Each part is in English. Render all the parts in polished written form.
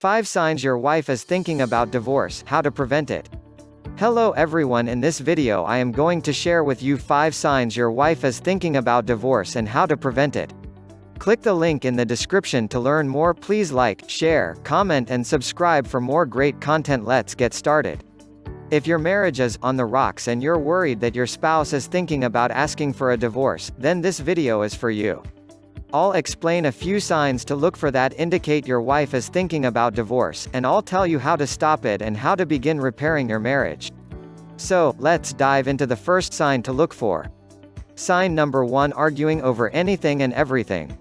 5 signs your wife is thinking about divorce, how to prevent it. Hello everyone, in this video I am going to share with you 5 signs your wife is thinking about divorce and how to prevent it. Click the link in the description to learn more. Please like, share, comment and subscribe for more great content. Let's get started. If your marriage is on the rocks and you're worried that your spouse is thinking about asking for a divorce, then this video is for you. I'll explain a few signs to look for that indicate your wife is thinking about divorce, and I'll tell you how to stop it and how to begin repairing your marriage. So, let's dive into the first sign to look for. Sign number 1: arguing over anything and everything.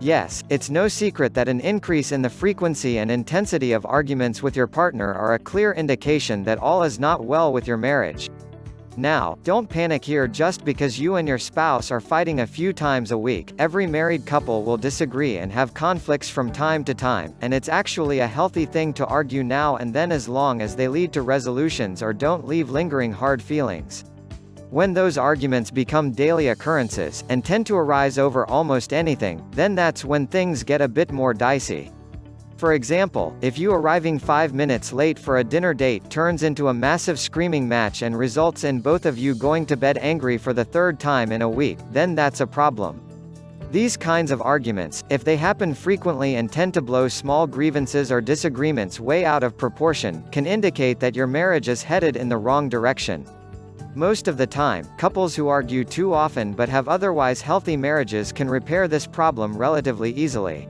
Yes, it's no secret that an increase in the frequency and intensity of arguments with your partner are a clear indication that all is not well with your marriage. Now, don't panic here. Just because you and your spouse are fighting a few times a week, every married couple will disagree and have conflicts from time to time, and it's actually a healthy thing to argue now and then as long as they lead to resolutions or don't leave lingering hard feelings. When those arguments become daily occurrences, and tend to arise over almost anything, then that's when things get a bit more dicey. For example, if you arriving 5 minutes late for a dinner date turns into a massive screaming match and results in both of you going to bed angry for the 3rd time in a week, then that's a problem. These kinds of arguments, if they happen frequently and tend to blow small grievances or disagreements way out of proportion, can indicate that your marriage is headed in the wrong direction. Most of the time, couples who argue too often but have otherwise healthy marriages can repair this problem relatively easily.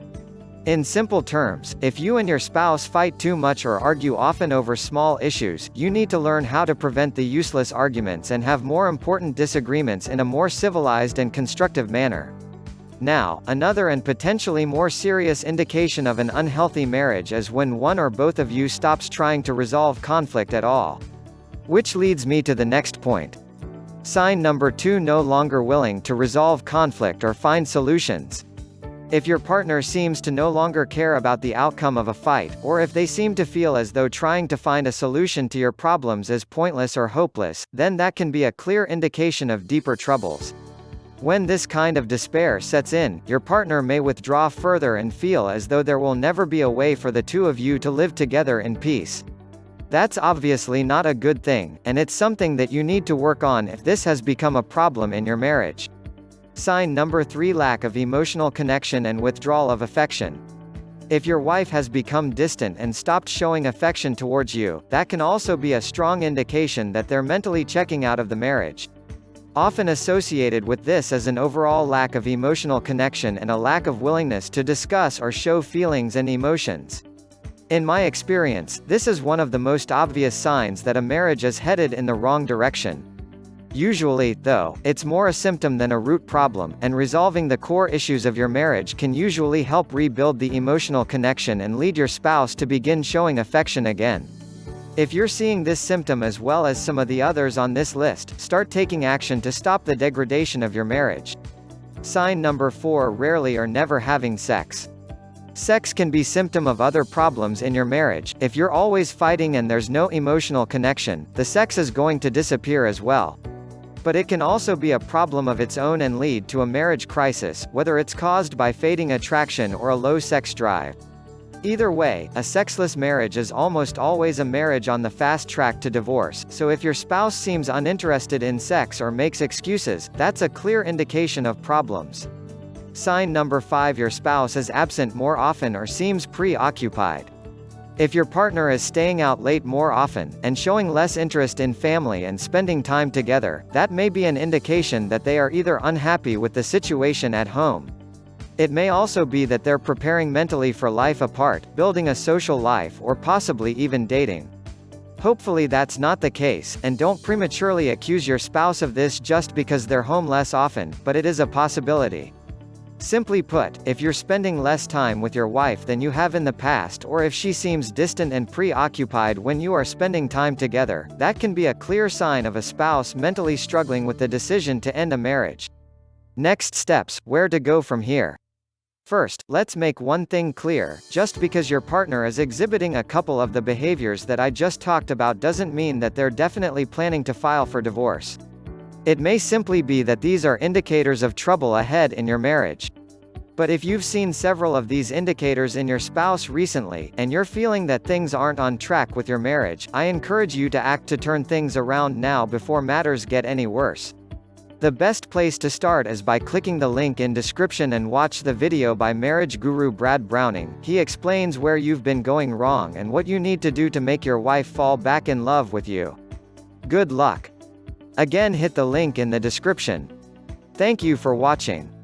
In simple terms, if you and your spouse fight too much or argue often over small issues, you need to learn how to prevent the useless arguments and have more important disagreements in a more civilized and constructive manner. Now, another and potentially more serious indication of an unhealthy marriage is when one or both of you stops trying to resolve conflict at all. Which leads me to the next point. Sign number 2: no longer willing to resolve conflict or find solutions. If your partner seems to no longer care about the outcome of a fight, or if they seem to feel as though trying to find a solution to your problems is pointless or hopeless, then that can be a clear indication of deeper troubles. When this kind of despair sets in, your partner may withdraw further and feel as though there will never be a way for the two of you to live together in peace. That's obviously not a good thing, and it's something that you need to work on if this has become a problem in your marriage. Sign number 3: lack of emotional connection and withdrawal of affection. If your wife has become distant and stopped showing affection towards you, that can also be a strong indication that they're mentally checking out of the marriage. Often associated with this is an overall lack of emotional connection and a lack of willingness to discuss or show feelings and emotions. In my experience, this is one of the most obvious signs that a marriage is headed in the wrong direction. Usually, though, it's more a symptom than a root problem, and resolving the core issues of your marriage can usually help rebuild the emotional connection and lead your spouse to begin showing affection again. If you're seeing this symptom as well as some of the others on this list, start taking action to stop the degradation of your marriage. Sign number 4: rarely or never having sex. Sex can be a symptom of other problems in your marriage. If you're always fighting and there's no emotional connection, the sex is going to disappear as well. But it can also be a problem of its own and lead to a marriage crisis, whether it's caused by fading attraction or a low sex drive. Either way, a sexless marriage is almost always a marriage on the fast track to divorce, so if your spouse seems uninterested in sex or makes excuses, that's a clear indication of problems. Sign number 5: your spouse is absent more often or seems preoccupied. If your partner is staying out late more often, and showing less interest in family and spending time together, that may be an indication that they are either unhappy with the situation at home. It may also be that they're preparing mentally for life apart, building a social life or possibly even dating. Hopefully that's not the case, and don't prematurely accuse your spouse of this just because they're home less often, but it is a possibility. Simply put, if you're spending less time with your wife than you have in the past, or if she seems distant and preoccupied when you are spending time together, that can be a clear sign of a spouse mentally struggling with the decision to end a marriage. Next steps: where to go from here. First, let's make one thing clear: just because your partner is exhibiting a couple of the behaviors that I just talked about doesn't mean that they're definitely planning to file for divorce. It may simply be that these are indicators of trouble ahead in your marriage. But if you've seen several of these indicators in your spouse recently, and you're feeling that things aren't on track with your marriage, I encourage you to act to turn things around now before matters get any worse. The best place to start is by clicking the link in description and watch the video by marriage guru Brad Browning. He explains where you've been going wrong and what you need to do to make your wife fall back in love with you. Good luck. Again, hit the link in the description. Thank you for watching.